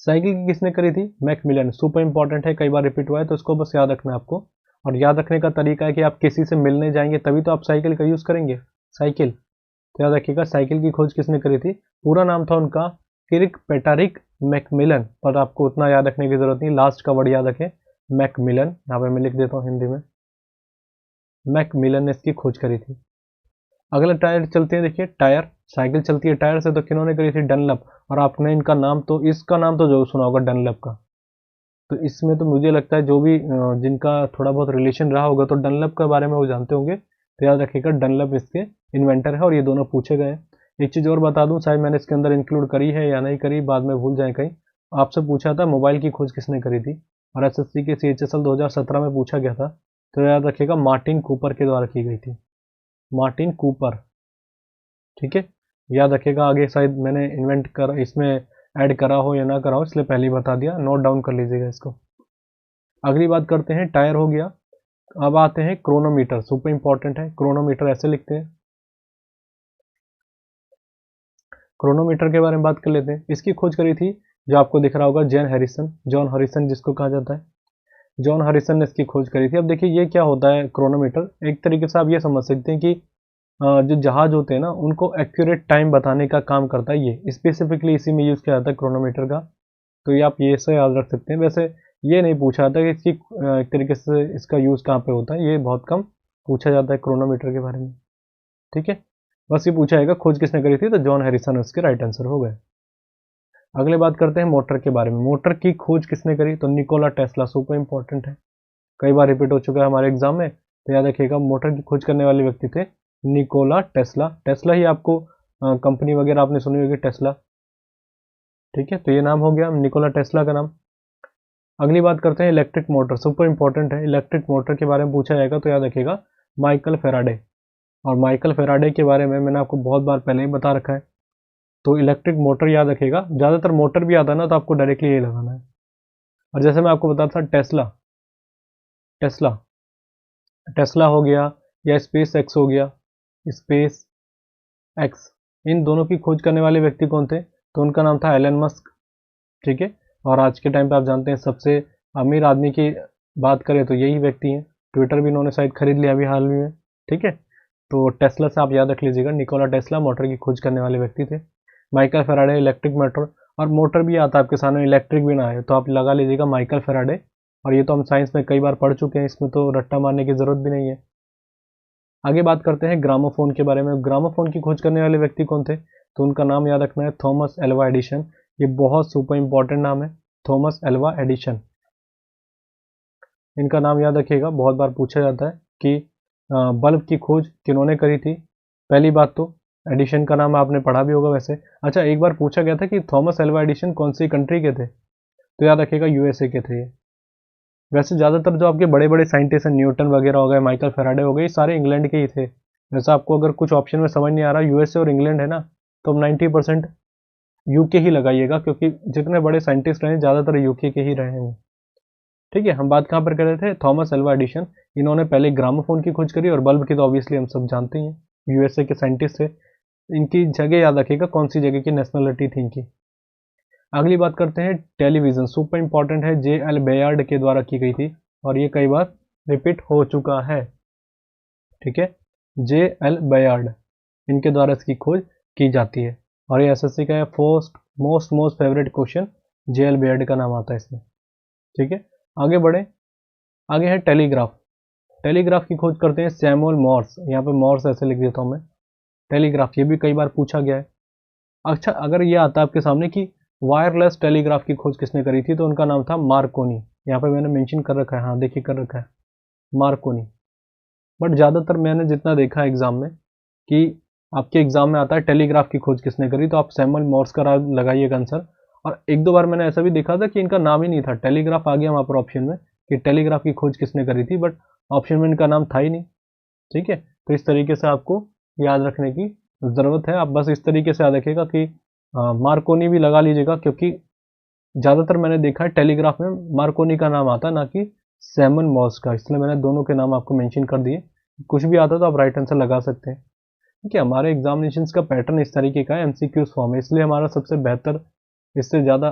साइकिल की किसने करी थी, मैकमिलन। सुपर इंपॉर्टेंट है, कई बार रिपीट हुआ है, तो इसको बस याद रखना है आपको। और याद रखने का तरीका है कि आप किसी से मिलने जाएंगे तभी तो आप साइकिल का यूज़ करेंगे, साइकिल। तो याद रखिएगा, साइकिल की खोज किसने करी थी, पूरा नाम था उनका किर्क पेटारिक मैकमिलन, पर आपको उतना याद रखने की जरूरत नहीं, लास्ट का वर्ड याद रखें, मैकमिलन। यहाँ पे मैं लिख देता हूँ हिंदी में, मैकमिलन ने इसकी खोज करी थी। अगला टायर चलते हैं, देखिए टायर, साइकिल चलती है टायर से, तो किन्होंने करी थी, डनलप। और आपने इनका नाम तो, इसका नाम तो जरूर सुना होगा, डनलप का। तो इसमें तो मुझे लगता है जो भी जिनका थोड़ा बहुत रिलेशन रहा होगा, तो डनलप के बारे में वो जानते होंगे। तो याद रखिएगा, डनलप इसके इन्वेंटर है, और ये दोनों पूछे गए हैं। एक चीज़ और बता दूं, शायद मैंने इसके अंदर इंक्लूड करी है या नहीं करी, बाद में भूल जाए कहीं। आपसे पूछा था मोबाइल की खोज किसने करी थी, और एसएससी के CHSL 2017 में पूछा गया था। तो याद रखिएगा, मार्टिन कूपर के द्वारा की गई थी, मार्टिन कूपर, ठीक है। याद रखिएगा, आगे शायद मैंने इन्वेंट कर इसमें ऐड करा हो या ना करा हो, इसलिए पहले ही बता दिया, नोट डाउन कर लीजिएगा इसको। अगली बात करते हैं, टायर हो गया। अब आते हैं क्रोनोमीटर, सुपर इंपॉर्टेंट है। क्रोनोमीटर ऐसे लिखते हैं, क्रोनोमीटर के बारे में बात कर लेते हैं। इसकी खोज करी थी, जो आपको दिख रहा होगा, जॉन हैरिसन, जॉन हैरिसन जिसको कहा जाता है, जॉन हैरिसन ने इसकी खोज करी थी। अब देखिए ये क्या होता है क्रोनोमीटर, एक तरीके से आप ये समझ सकते हैं कि जो जहाज होते हैं ना, उनको एक्यूरेट टाइम बताने का काम करता है ये, स्पेसिफिकली इसी में यूज़ किया जाता है क्रोनोमीटर का। तो ये आप ये से याद रख सकते हैं। वैसे ये नहीं पूछा जाता कि इसकी एक तरीके से इसका यूज़ कहाँ पे होता है, ये बहुत कम पूछा जाता है क्रोनोमीटर के बारे में, ठीक है। बस ये पूछा जाएगा खोज किसने करी थी, तो जॉन हैरिसन उसके राइट आंसर हो गए। अगले बात करते हैं मोटर के बारे में। मोटर की खोज किसने करी, तो निकोला टेस्ला, सुपर इंपॉर्टेंट है, कई बार रिपीट हो चुका है हमारे एग्जाम में। तो याद रखिएगा मोटर की खोज करने वाले व्यक्ति थे निकोला टेस्ला। टेस्ला ही आपको कंपनी वगैरह आपने सुनी होगी टेस्ला, ठीक है। तो ये नाम हो गया निकोला टेस्ला का नाम। अगली बात करते हैं इलेक्ट्रिक मोटर, सुपर इंपॉर्टेंट है। इलेक्ट्रिक मोटर के बारे में पूछा जाएगा तो याद रखिएगा माइकल फेराडे। और माइकल फेराडे के बारे में मैंने आपको बहुत बार पहले ही बता रखा है। तो इलेक्ट्रिक मोटर याद रखिएगा, ज़्यादातर मोटर भी आता है ना तो आपको डायरेक्टली ये लगाना है। और जैसे मैं आपको बताता था टेस्ला, टेस्ला टेस्ला हो गया या स्पेस एक्स हो गया, स्पेस एक्स, इन दोनों की खोज करने वाले व्यक्ति कौन थे? तो उनका नाम था एलन मस्क, ठीक है। और आज के टाइम पे आप जानते हैं सबसे अमीर आदमी की बात करें तो यही व्यक्ति हैं। ट्विटर भी इन्होंने शायद खरीद लिया अभी हाल में, ठीक है। तो टेस्ला से आप याद रख लीजिएगा, निकोला टेस्ला मोटर की खोज करने वाले व्यक्ति थे। माइकल फेराडे इलेक्ट्रिक मोटर, और मोटर भी आता है आपके सामने, इलेक्ट्रिक भी ना आए तो आप लगा लीजिएगा माइकल फेराडे। और ये तो हम साइंस में कई बार पढ़ चुके हैं, इसमें तो रट्टा मारने की ज़रूरत भी नहीं है। आगे बात करते हैं ग्रामोफोन के बारे में। ग्रामोफोन की खोज करने वाले व्यक्ति कौन थे? तो उनका नाम याद रखना है थॉमस एल्वा एडिशन। ये बहुत सुपर इंपॉर्टेंट नाम है, थॉमस एल्वा एडिशन। इनका नाम याद रखिएगा, बहुत बार पूछा जाता है कि बल्ब की खोज किन्होंने करी थी। पहली बात तो एडिशन का नाम आपने पढ़ा भी होगा वैसे। अच्छा, एक बार पूछा गया था कि थॉमस एल्वा एडिशन कौन सी कंट्री के थे? तो याद रखिएगा यूएसए के थे ये। वैसे ज़्यादातर जो आपके बड़े बड़े साइंटिस्ट हैं, न्यूटन वगैरह हो गए, माइकल फेराडे हो गए, ये सारे इंग्लैंड के ही थे। वैसे आपको अगर कुछ ऑप्शन में समझ नहीं आ रहा यूएसए और इंग्लैंड है ना, तो अब 90% यूके ही लगाइएगा, क्योंकि जितने बड़े साइंटिस्ट रहे ज़्यादातर यूके के ही रहे हैं वो, ठीक है। हम बात कहाँ पर कर रहे थे? Thomas Alva Edison. इन्होंने पहले ग्रामोफोन की खोज करी, और बल्ब की तो ऑब्वियसली हम सब जानते ही हैं, यूएसए के साइंटिस्ट थे। इनकी जगह याद रखिएगा, कौन सी जगह की नेशनलिटी थी इनकी। अगली बात करते हैं टेलीविज़न, सुपर इंपॉर्टेंट है, जे एल बेयार्ड के द्वारा की गई थी, और ये कई बार रिपीट हो चुका है, ठीक है। जे एल बेयार्ड, इनके द्वारा इसकी खोज की जाती है, और ये एसएससी का first most favourite question J L Baird का नाम आता है इसमें, ठीक है। आगे बढ़े, आगे है टेलीग्राफ। टेलीग्राफ की खोज करते हैं सैमुअल मॉर्स, यहाँ पे मॉर्स ऐसे लिख देता हूँ मैं। टेलीग्राफ ये भी कई बार पूछा गया है। अच्छा, अगर ये आता है आपके सामने कि वायरलेस टेलीग्राफ की खोज किसने करी थी, तो उनका नाम था मार्कोनी। यहाँ पे मैंने मेंशन कर रखा है, हाँ देखिए कर रखा है मार्कोनी। बट ज़्यादातर मैंने जितना देखा है एग्जाम में कि आपके एग्जाम में आता है टेलीग्राफ की खोज किसने करी, तो आप सैमुअल मॉर्स का लगाइएगा आंसर। और एक दो बार मैंने ऐसा भी देखा था कि इनका नाम ही नहीं था, टेलीग्राफ आ गया वहाँ पर ऑप्शन में कि टेलीग्राफ की खोज किसने करी थी, बट ऑप्शन में इनका नाम था ही नहीं, ठीक है। तो इस तरीके से आपको याद रखने की ज़रूरत है। आप बस इस तरीके से याद रखिएगा कि मार्कोनी भी लगा लीजिएगा, क्योंकि ज़्यादातर मैंने देखा है टेलीग्राफ में मार्कोनी का नाम आता है, ना कि सैमुअल मॉर्स का, इसलिए मैंने दोनों के नाम आपको मेंशन कर दिए। कुछ भी आता है तो आप राइट आंसर लगा सकते हैं, ठीक है। हमारे एग्जामिनेशंस का पैटर्न इस तरीके का है, एमसीक्यूज फॉर्म है, इसलिए हमारा सबसे बेहतर, इससे ज़्यादा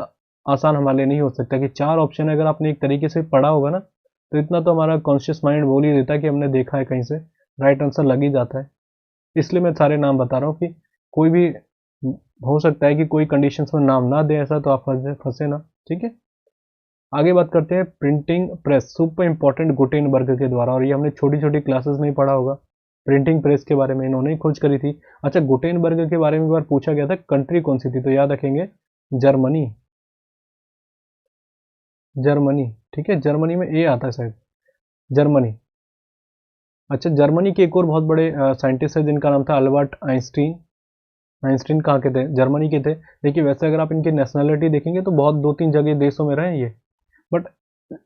आसान हमारे लिए नहीं हो सकता कि 4 ऑप्शन अगर आपने एक तरीके से पढ़ा होगा ना, तो इतना तो हमारा कॉन्शियस माइंड बोल ही देता है कि हमने देखा है कहीं से, राइट आंसर लग ही जाता है। इसलिए मैं सारे नाम बता रहा हूँ कि कोई भी हो सकता है कि कोई कंडीशंस में नाम ना दे ऐसा, तो आप फंसे ना, ठीक है। आगे बात करते हैं printing press, super important Gutenberg के द्वारा, और ये हमने छोटी छोटी क्लासेस में ही पढ़ा होगा। प्रिंटिंग प्रेस के बारे में इन्होंने ही खोज करी थी। अच्छा, गुटेनबर्ग के बारे में एक बार पूछा गया था, कंट्री कौन सी थी, तो याद रखेंगे जर्मनी, जर्मनी, ठीक है। जर्मनी में ए आता है शायद, जर्मनी। अच्छा, जर्मनी के एक और बहुत बड़े साइंटिस्ट है जिनका नाम था अल्बर्ट आइंस्टीन। आइंस्टीन कहाँ के थे? जर्मनी के थे। देखिए वैसे अगर आप इनकी नेशनलिटी देखेंगे तो बहुत 2-3 जगह देशों में रहे ये, बट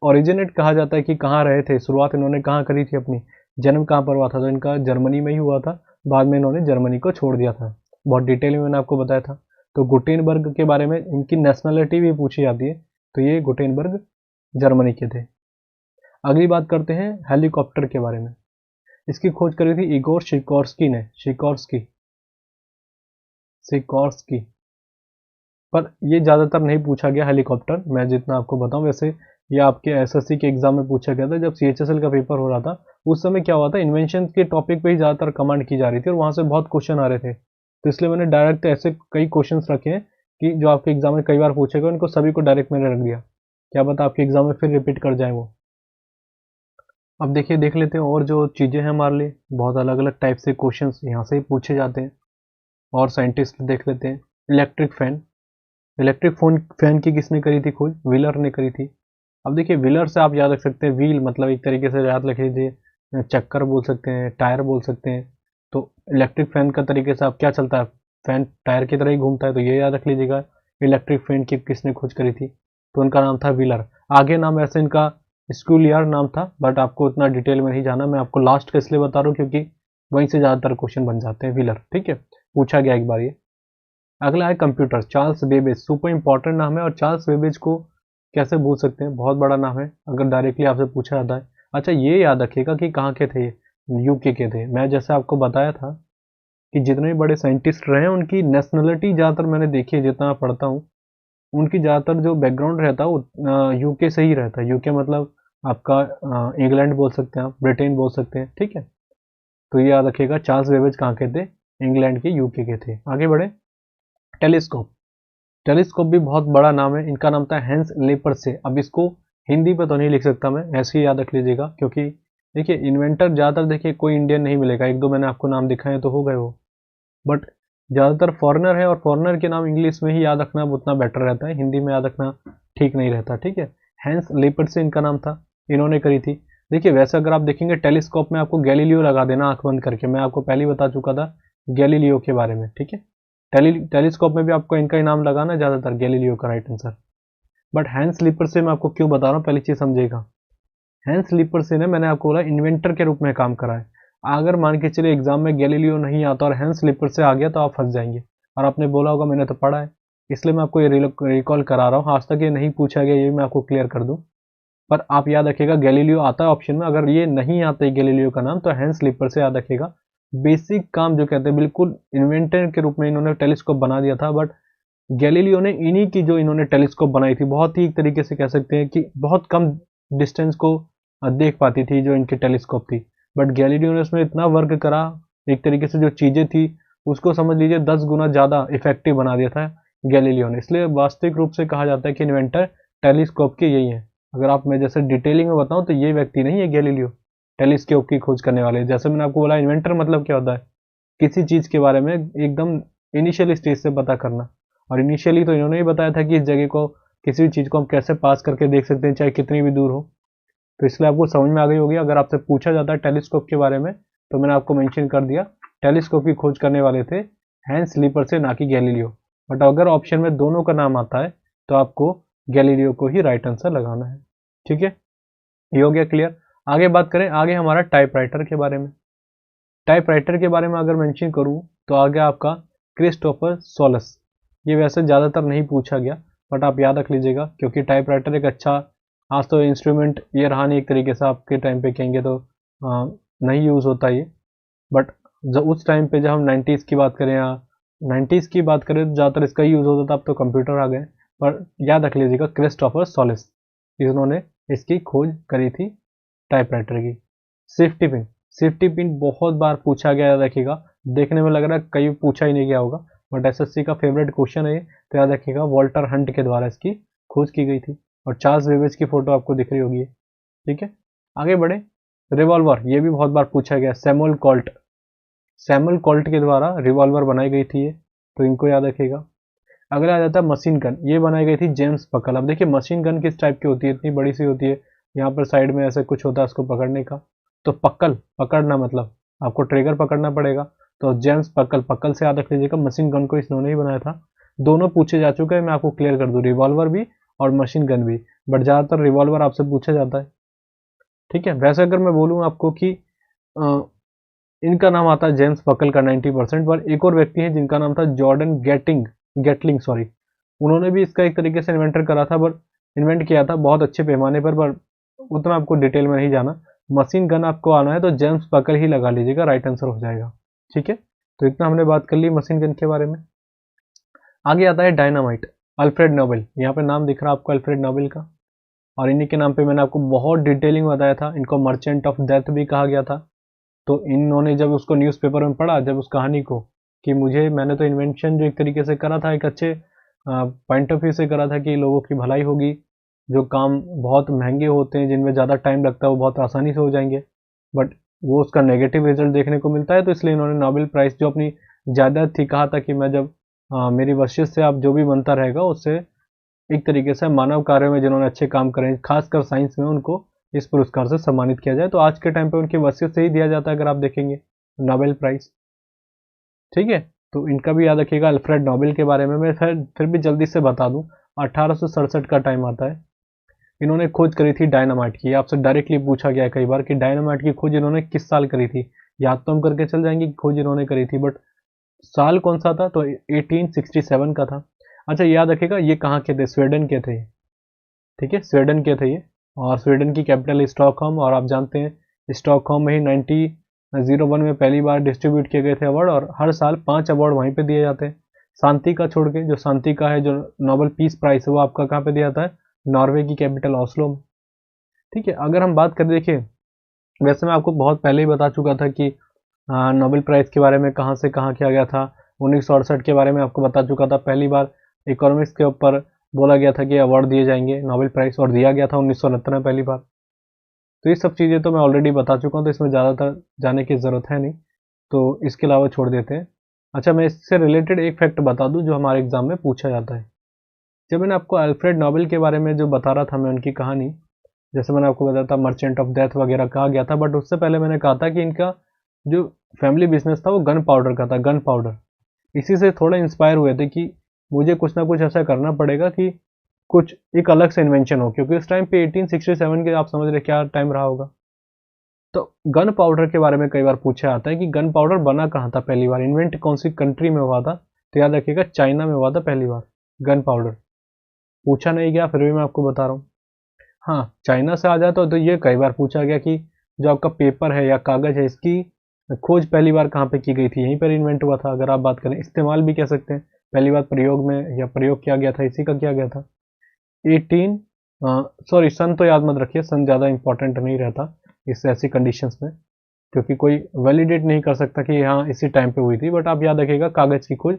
ओरिजिनेट कहा जाता है कि कहाँ रहे थे, शुरुआत इन्होंने कहाँ करी थी अपनी, जन्म कहाँ पर हुआ था, तो इनका जर्मनी में ही हुआ था। बाद में इन्होंने जर्मनी को छोड़ दिया था, बहुत डिटेल में मैंने आपको बताया था। तो गुटेनबर्ग के बारे में इनकी नेशनलिटी भी पूछी जाती है, तो ये गुटेनबर्ग जर्मनी के थे। अगली बात करते हैं हेलीकॉप्टर के बारे में। इसकी खोज करी थी इगोर शिकोर्स्की ने, शिकोर्स्की, सिकोर्स्की। पर ये ज़्यादातर नहीं पूछा गया हेलीकॉप्टर, मैं जितना आपको बताऊं। वैसे ये आपके एसएससी के एग्जाम में पूछा गया था, जब सीएचएसएल का पेपर हो रहा था उस समय क्या हुआ था, इन्वेंशन के टॉपिक पे ही ज़्यादातर कमांड की जा रही थी, और वहाँ से बहुत क्वेश्चन आ रहे थे, तो इसलिए मैंने डायरेक्ट ऐसे कई क्वेश्चन रखे हैं कि जो आपके एग्जाम में कई बार पूछे गए, उनको सभी को डायरेक्ट मैंने रख दिया। क्या पता आपके एग्जाम में फिर रिपीट कर जाए वो। अब देखिए, देख लेते हैं और जो चीज़ें हैं हमारे लिए, बहुत अलग अलग टाइप से क्वेश्चन यहाँ से ही पूछे जाते हैं। और साइंटिस्ट देख लेते हैं, electric fan, electric phone fan की किसने करी थी खोज? व्हीलर ने करी थी। अब देखिए व्हीलर से आप याद रख सकते हैं, व्हील मतलब एक तरीके से याद रख लीजिए चक्कर बोल सकते हैं, टायर बोल सकते हैं। तो इलेक्ट्रिक फैन का तरीके से आप क्या चलता है, फैन टायर की तरह ही घूमता है, तो ये याद रख लीजिएगा। इलेक्ट्रिक फैन की किसने खोज करी थी, तो उनका नाम था व्हीलर। आगे नाम ऐसे इनका स्कूल यार नाम था, बट आपको उतना डिटेल में नहीं जाना, मैं आपको लास्ट का इसलिए बता रहा हूँ क्योंकि वहीं से ज़्यादातर क्वेश्चन बन जाते हैं। व्हीलर, ठीक है, पूछा गया एक बार ये। अगला है computer, Charles Babbage, super important नाम है, और चार्ल्स बेबेज को कैसे भूल सकते हैं, बहुत बड़ा नाम है अगर डायरेक्टली आपसे पूछा जाता है। अच्छा, ये याद रखिएगा कि कहाँ के थे, यूके के थे। मैं जैसे आपको बताया था कि जितने भी बड़े साइंटिस्ट रहे हैं उनकी नेशनलिटी ज़्यादातर मैंने देखी है, जितना मैं पढ़ता हूँ उनकी ज़्यादातर जो बैकग्राउंड रहता है वो यूके से ही रहता है। यूके मतलब आपका इंग्लैंड बोल सकते हैं, आप ब्रिटेन बोल सकते हैं, ठीक है। तो ये याद रखिएगा, चार्ल्स बेबेज कहाँ के थे, इंग्लैंड के, यूके के थे। आगे बढ़े, टेलीस्कोप। टेलीस्कोप भी बहुत बड़ा नाम है, इनका नाम था हेंस लेपर्से। अब इसको हिंदी पे तो नहीं लिख सकता मैं, ऐसे ही याद रख लीजिएगा, क्योंकि देखिए इन्वेंटर ज़्यादातर देखिए कोई इंडियन नहीं मिलेगा, एक दो मैंने आपको नाम दिखाए तो हो गए वो, बट ज़्यादातर फॉरेनर है, और फॉरेनर के नाम इंग्लिश में ही याद रखना उतना बेटर रहता है, हिंदी में याद रखना ठीक नहीं रहता, ठीक है। हेंस लेपर्से इनका नाम था, इन्होंने करी थी। देखिए वैसे अगर आप देखेंगे टेलीस्कोप में आपको गैलीलियो लगा देना आंख बंद करके, मैं आपको पहले ही बता चुका था गैलीलियो के बारे में, ठीक है। टेलीस्कोप में भी आपको इनका ही नाम लगाना है ज़्यादातर, गैलीलियो का राइट आंसर। बट हैंस स्लीपर से मैं आपको क्यों बता रहा हूँ, पहली चीज़ समझिएगा। हैंस स्लीपर से ने मैंने आपको बोला इन्वेंटर के रूप में काम करा है। अगर मान के चलिए एग्जाम में गैलीलियो नहीं आता और हैंस स्लीपर से आ गया तो आप फंस जाएंगे, और आपने बोला होगा मैंने तो पढ़ा है, इसलिए मैं आपको ये रिकॉल करा रहा हूँ। आज तक ये नहीं पूछा गया, ये मैं आपको क्लियर कर दूँ। पर आप याद रखिएगा गैलीलियो आता है ऑप्शन में, अगर ये नहीं आता है गैलीलियो का नाम तो हैंस स्लीपर से याद रखिएगा। बेसिक काम जो कहते हैं बिल्कुल इन्वेंटर के रूप में इन्होंने टेलीस्कोप बना दिया था, बट गैलीलियो ने इन्हीं की जो इन्होंने टेलीस्कोप बनाई थी, बहुत ही एक तरीके से कह सकते हैं कि बहुत कम डिस्टेंस को देख पाती थी जो इनकी टेलीस्कोप थी, बट गैलीलियो ने उसमें इतना वर्क करा, एक तरीके से जो चीज़ें थी उसको समझ लीजिए 10 गुना ज़्यादा इफेक्टिव बना दिया था गैलीलियो ने। इसलिए वास्तविक रूप से कहा जाता है कि इन्वेंटर टेलीस्कोप के यही है। अगर आप मैं जैसे डिटेलिंग में बताऊं तो ये व्यक्ति नहीं है गैलीलियो, टेलीस्कोप की खोज करने वाले। जैसे मैंने आपको बोला इन्वेंटर मतलब क्या होता है, किसी चीज़ के बारे में एकदम इनिशियल स्टेज से पता करना, और इनिशियली तो इन्होंने ही बताया था कि इस जगह को, किसी भी चीज़ को हम कैसे पास करके देख सकते हैं चाहे कितनी भी दूर हो। तो इसलिए आपको समझ में आ गई होगी। अगर आपसे पूछा जाता है टेलीस्कोप के बारे में तो मैंने आपको मेंशन कर दिया, टेलीस्कोप की खोज करने वाले थे हैंस स्लीपर से, ना कि गैलीलियो। बट अगर ऑप्शन में दोनों का नाम आता है तो आपको गैलीलियो को ही राइट आंसर लगाना है, ठीक है। ये हो गया क्लियर। आगे बात करें, आगे हमारा टाइपराइटर के बारे में। टाइपराइटर के बारे में अगर मेंशन करूँ तो आगे आपका क्रिस्टोफर सोलस। ये वैसे ज़्यादातर नहीं पूछा गया, बट आप याद रख लीजिएगा क्योंकि टाइपराइटर एक अच्छा, आज तो इंस्ट्रूमेंट ये रहा नहीं, एक तरीके से आपके टाइम पे कहेंगे तो नहीं यूज़ होता ये, बट जब उस टाइम पे जब हम 90s की बात करें या 90s की बात करें तो ज़्यादातर इसका ही यूज़ होता था, अब तो कंप्यूटर आ गए। पर याद रख लीजिएगा क्रिस्टोफर सोलिस, इन्होंने इसकी खोज करी थी टाइपराइटर की। सेफ्टी पिन, सेफ्टी पिन बहुत बार पूछा गया, याद रखिएगा। देखने में लग रहा है कहीं पूछा ही नहीं गया होगा, बट एसएससी का फेवरेट क्वेश्चन है ये, तो याद रखिएगा वॉल्टर हंट के द्वारा इसकी खोज की गई थी, और चार्ल्स बेबेज की फोटो आपको दिख रही होगी, ठीक है। आगे बढ़े, रिवॉल्वर, ये भी बहुत बार पूछा गया। सैमुअल कोल्ट, सैमुअल कोल्ट के द्वारा रिवॉल्वर बनाई गई थी ये, तो इनको याद रखिएगा। अगला आ जाता है मशीन गन, ये बनाई गई थी जेम्स बकल। अब देखिए मशीन गन किस टाइप की होती है, इतनी बड़ी सी होती है, यहाँ पर साइड में ऐसे कुछ होता है उसको पकड़ने का, तो पक्कल पकड़ना मतलब आपको ट्रिगर पकड़ना पड़ेगा, तो जेम्स पक्कल, पक्कल से याद रख लीजिएगा। मशीन गन को इन्होंने ही बनाया था। दोनों पूछे जा चुके हैं, मैं आपको क्लियर कर दूँ, रिवॉल्वर भी और मशीन गन भी, बट ज़्यादातर रिवॉल्वर आपसे पूछा जाता है, ठीक है। वैसे अगर मैं बोलूँ आपको कि इनका नाम आता है जेम्स बकल का 90%, पर एक और व्यक्ति है जिनका नाम था जॉर्डन गेटलिंग सॉरी, उन्होंने भी इसका एक तरीके से इन्वेंटर करा था, बट इन्वेंट किया था बहुत अच्छे पैमाने पर उतना आपको डिटेल में नहीं जाना। मशीन गन आपको आना है तो जेम्स बकल ही लगा लीजिएगा, राइट आंसर हो जाएगा, ठीक है। तो इतना हमने बात कर ली मशीन गन के बारे में। आगे आता है डायनामाइट, अल्फ्रेड नोबेल, यहाँ पे नाम दिख रहा है आपको अल्फ्रेड नोबेल का, और इन्हीं के नाम पे मैंने आपको बहुत डिटेलिंग बताया था, इनको मर्चेंट ऑफ डेथ भी कहा गया था। तो इन्होंने जब उसको न्यूज़पेपर में पढ़ा, जब उस कहानी को, कि मैंने तो इन्वेंशन जो एक तरीके से करा था एक अच्छे पॉइंट ऑफ व्यू से करा था कि लोगों की भलाई होगी, जो काम बहुत महंगे होते हैं जिनमें ज़्यादा टाइम लगता है वो बहुत आसानी से हो जाएंगे, बट वो उसका नेगेटिव रिजल्ट देखने को मिलता है। तो इसलिए इन्होंने नोबेल प्राइज़ जो अपनी जायदाद थी, कहा था कि मैं जब मेरी वशियत से आप जो भी बनता रहेगा उससे एक तरीके से मानव कार्य में जिन्होंने अच्छे काम करे खासकर साइंस में, उनको इस पुरस्कार से सम्मानित किया जाए। तो आज के टाइम पे उनकी वसीयत से ही दिया जाता है अगर आप देखेंगे नोबेल प्राइज। ठीक है, तो इनका भी याद रखिएगा। अल्फ्रेड नोबेल के बारे में मैं फिर भी जल्दी से बता दूं, 1867 का टाइम आता है। इन्होंने खोज करी थी डायनामाइट की। आपसे डायरेक्टली पूछा गया है कई बार कि डायनामाइट की खोज इन्होंने किस साल करी थी। याद तो हम करके चल जाएंगे कि खोज इन्होंने करी थी, बट साल कौन सा था, तो 1867 का था। अच्छा याद रखिएगा, ये कहाँ के थे, स्वीडन के थे। ठीक है, स्वीडन के थे ये, और स्वीडन की कैपिटल स्टॉकहोम। और आप जानते हैं स्टॉकहोम में ही 1901 में पहली बार डिस्ट्रीब्यूट किए गए थे अवार्ड, और हर साल 5 अवार्ड वहीं पे दिए जाते हैं। शांति का छोड़ के, जो शांति का है, जो नोबेल पीस प्राइज है, वो आपका कहाँ पे दिया जाता है, नॉर्वे की कैपिटल ऑस्लो में। ठीक है, अगर हम बात करें, देखिए वैसे मैं आपको बहुत पहले ही बता चुका था कि नोबेल प्राइज के बारे में कहाँ से कहाँ किया गया था। 1968 के बारे में आपको बता चुका था। पहली बार इकोनॉमिक्स के ऊपर बोला गया था कि अवार्ड दिए जाएंगे नोबेल प्राइज, और दिया गया था 1969 में पहली बार। तो ये सब चीज़ें तो मैं ऑलरेडी बता चुका हूँ, तो इसमें ज़्यादातर जाने की ज़रूरत है नहीं, तो इसके अलावा छोड़ देते हैं। अच्छा, मैं इससे रिलेटेड एक फैक्ट बता दूं जो हमारे एग्जाम में पूछा जाता है। जब मैंने आपको अल्फ्रेड नोबेल के बारे में जो बता रहा था, मैं उनकी कहानी, जैसे मैंने आपको बताया था मर्चेंट ऑफ डेथ वगैरह कहा गया था, बट उससे पहले मैंने कहा था कि इनका जो फैमिली बिजनेस था वो गन पाउडर का था, गन पाउडर। इसी से थोड़ा इंस्पायर हुए थे कि मुझे कुछ ना कुछ ऐसा करना पड़ेगा कि कुछ एक अलग से इन्वेंशन हो, क्योंकि उस टाइम पे 1867 के आप समझ रहे क्या टाइम रहा होगा। तो गन पाउडर के बारे में कई बार पूछा आता है कि गन पाउडर बना कहाँ था पहली बार, इन्वेंट कौन सी कंट्री में हुआ था। तो याद रखिएगा, चाइना में हुआ था पहली बार गन पाउडर। पूछा नहीं गया, फिर भी मैं आपको बता रहा हूँ। हाँ, चाइना से आ जाता तो ये कई बार पूछा गया कि जो आपका पेपर है या कागज है, इसकी खोज पहली बार कहाँ पे की गई थी, यहीं पर इन्वेंट हुआ था। अगर आप बात करें, इस्तेमाल भी कह सकते हैं, पहली बार प्रयोग में या प्रयोग किया गया था, इसी का किया गया था 18 सॉरी, सन तो याद मत रखिए, सन ज़्यादा इंपॉर्टेंट नहीं रहता इस ऐसी कंडीशंस में, क्योंकि कोई वैलिडेट नहीं कर सकता कि हाँ इसी टाइम पे हुई थी। बट आप याद रखिएगा, कागज की खोज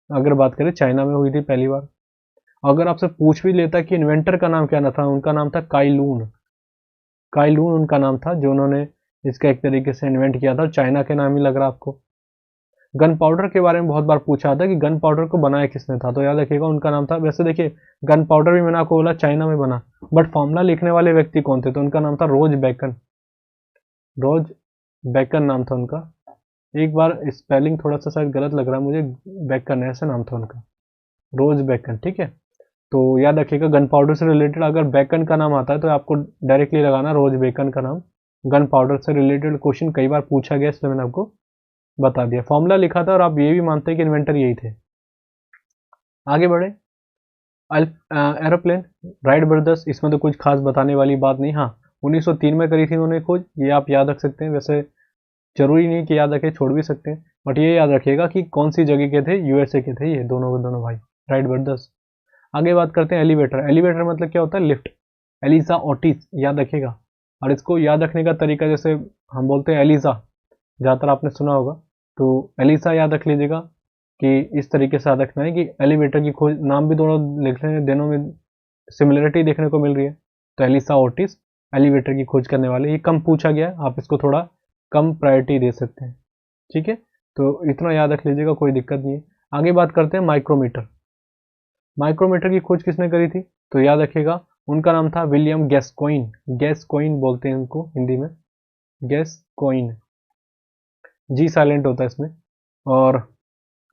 अगर बात करें चाइना में हुई थी पहली बार। अगर आपसे पूछ भी लेता कि इन्वेंटर का नाम क्या ना था, उनका नाम था काइलून। काइलून उनका नाम था, जो उन्होंने इसका एक तरीके से इन्वेंट किया था। चाइना के नाम ही लग रहा आपको। गन पाउडर के बारे में बहुत बार पूछा था कि गन पाउडर को बनाया किसने था, तो याद रखिएगा उनका नाम था, वैसे देखिए गन पाउडर भी मैंने आपको बोला चाइना में बना, बट फॉर्मूला लिखने वाले व्यक्ति कौन थे, तो उनका नाम था रोज बेकन। रोज बेकन नाम था उनका। एक बार स्पेलिंग थोड़ा सा शायद गलत लग रहा है मुझे, बेकन ऐसा नाम था उनका, रोज बेकन। ठीक है, तो याद रखिएगा गन पाउडर से रिलेटेड अगर बेकन का नाम आता है तो आपको डायरेक्टली लगाना रोज बेकन का नाम। गन पाउडर से रिलेटेड क्वेश्चन कई बार पूछा गया, इसलिए मैंने आपको बता दिया। फॉर्मूला लिखा था और आप ये भी मानते हैं कि इन्वेंटर यही थे। आगे बढ़े, एरोप्लेन, राइट ब्रदर्स, इसमें तो कुछ खास बताने वाली बात नहीं। हाँ, 1903 में करी थी उन्होंने खोज, ये आप याद रख सकते हैं। वैसे जरूरी नहीं कि याद रखें, छोड़ भी सकते हैं, बट ये याद रखिएगा कि कौन सी जगह के थे, यूएसए के थे ये दोनों के दोनों भाई, राइट ब्रदर्स। आगे बात करते हैं एलिवेटर। एलिवेटर मतलब क्या होता है, लिफ्ट। एलिजा ओटिस, याद रखिएगा। और इसको याद रखने का तरीका, जैसे हम बोलते हैं एलिजा, ज़्यादातर आपने सुना होगा, तो एलिसा याद रख लीजिएगा कि इस तरीके से याद रखना है कि एलिवेटर की खोज, नाम भी दोनों लिखने दोनों में सिमिलरिटी देखने को मिल रही है। तो एलिसा ओटिस एलिवेटर की खोज करने वाले, ये कम पूछा गया, आप इसको थोड़ा कम प्रायोरिटी दे सकते हैं। ठीक है, तो इतना याद रख लीजिएगा, कोई दिक्कत नहीं है। आगे बात करते हैं माइक्रोमीटर। माइक्रोमीटर की खोज किसने करी थी, तो याद रखिएगा उनका नाम था विलियम गैस्कोइन। गैस्कोइन बोलते हैं उनको हिंदी में, गैस्कोइन, जी साइलेंट होता है इसमें। और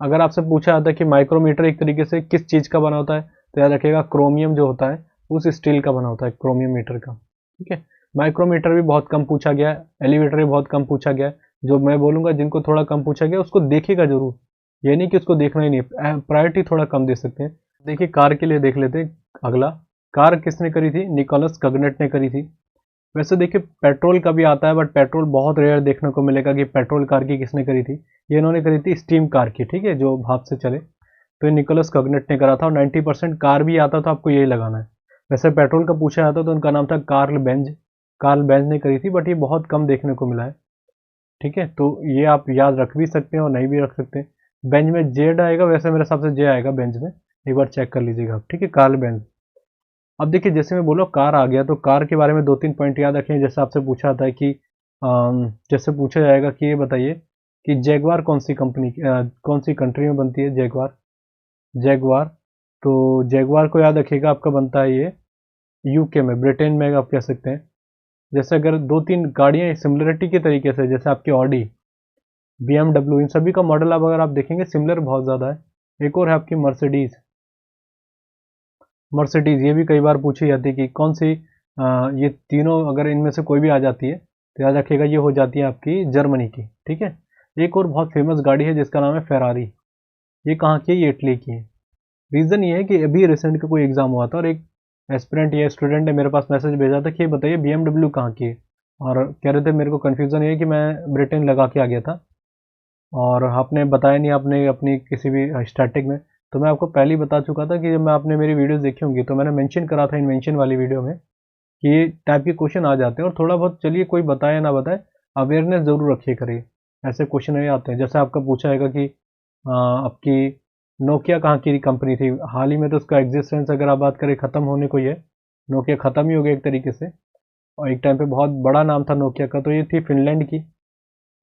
अगर आपसे पूछा जाता है कि माइक्रोमीटर एक तरीके से किस चीज़ का बना होता है, तो याद रखिएगा क्रोमियम जो होता है उस स्टील का बना होता है, क्रोमियम मीटर का। ठीक है, माइक्रोमीटर भी बहुत कम पूछा गया है, एलिवेटर भी बहुत कम पूछा गया है। जो मैं बोलूंगा जिनको थोड़ा कम पूछा गया उसको देखेगा जरूर, ये नहीं कि उसको देखना ही नहीं, प्रायोरिटी थोड़ा कम दे सकते हैं। देखिए कार के लिए देख लेते हैं अगला। कार किसने करी थी, निकोलस कगनेट ने करी थी। वैसे देखिए पेट्रोल का भी आता है, बट पेट्रोल बहुत रेयर देखने को मिलेगा कि पेट्रोल कार की किसने करी थी। ये इन्होंने करी थी स्टीम कार की, ठीक है, जो भाप से चले, तो ये निकोलस कगनेट ने करा था। और 90% कार भी आता था, आपको यही लगाना है। वैसे पेट्रोल का पूछा जाता तो उनका नाम था कार्ल बेंज। कार्ल बेंज ने करी थी, बट ये बहुत कम देखने को मिला है। ठीक है, तो ये आप याद रख भी सकते हैं और नहीं भी रख सकते हैं। बेंज में जेड आएगा, वैसे मेरे हिसाब से जे आएगा बेंज में, एक बार चेक कर लीजिएगा आप। ठीक है, कार्ल बेंज। अब देखिए जैसे मैं बोला कार आ गया, तो कार के बारे में 2-3 पॉइंट याद रखें। जैसे आपसे पूछा था कि जैसे पूछा जाएगा कि ये बताइए कि जैगवार कौन सी कंपनी कौन सी कंट्री में बनती है, जैगवार। जैगवार, तो जैगवार को याद रखिएगा आपका बनता है ये यूके में, ब्रिटेन में आप कह सकते हैं। जैसे अगर 2-3 गाड़ियाँ सिमिलरिटी के तरीके से, जैसे आपकी ऑडी, BMW, इन सभी का मॉडल आप अगर आप देखेंगे सिमिलर बहुत ज़्यादा है। एक और है आपकी मर्सिडीज़। मर्सिडीज़ ये भी कई बार पूछी जाती है कि कौन सी ये तीनों अगर इनमें से कोई भी आ जाती है तो याद रखिएगा ये हो जाती है आपकी जर्मनी की, ठीक है। एक और बहुत फेमस गाड़ी है जिसका नाम है फेरारी। ये कहाँ की है? ये इटली की है। रीज़न ये है कि अभी रिसेंट का कोई एग्ज़ाम हुआ था और एक एस्पिरेंट या स्टूडेंट ने मेरे पास मैसेज भेजा था कि ये बताइए BMW कहाँ की है, और कह रहे थे मेरे को कन्फ्यूज़न ये है कि मैं ब्रिटेन लगा के आ गया था और आपने बताया नहीं, आपने अपनी किसी भी स्टैटिक में। तो मैं आपको पहले ही बता चुका था कि जब मैं आपने मेरी वीडियोस देखी होंगी तो मैंने मेंशन करा था इन्वेंशन वाली वीडियो में कि ये टाइप के क्वेश्चन आ जाते हैं, और थोड़ा बहुत चलिए कोई बताए या ना बताए, अवेयरनेस ज़रूर रखिए करिए। ऐसे क्वेश्चन ये आते हैं, जैसे आपका पूछा जाएगा कि आपकी नोकिया कहाँ की कंपनी थी। हाल ही में तो उसका एग्जिस्टेंस अगर आप बात करें ख़त्म होने को ही है, नोकिया ख़त्म ही हो गया एक तरीके से, और एक टाइम पे बहुत बड़ा नाम था नोकिया का, तो ये थी फिनलैंड की।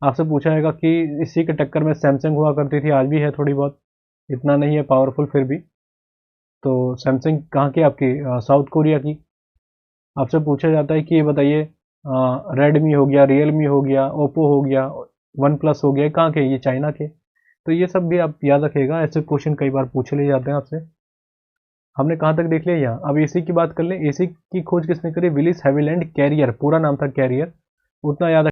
आपसे पूछा जाएगा कि इसी के टक्कर में सैमसंग हुआ करती थी, आज भी है थोड़ी बहुत, इतना नहीं है पावरफुल फिर भी। तो सैमसंग कहाँ की आपकी? साउथ कोरिया की। आपसे पूछा जाता है कि ये बताइए रेडमी हो गया, रियलमी हो गया, ओप्पो हो गया, वन प्लस हो गया, कहाँ के? ये चाइना के। तो ये सब भी आप याद रखिएगा, ऐसे क्वेश्चन कई बार पूछ लिए जाते हैं आपसे। हमने कहाँ तक देख लिया यहाँ। अब एसी की बात कर लें। एसी की खोज किसने करी? विलिस हैविलैंड कैरियर, पूरा नाम था कैरियर, उतना याद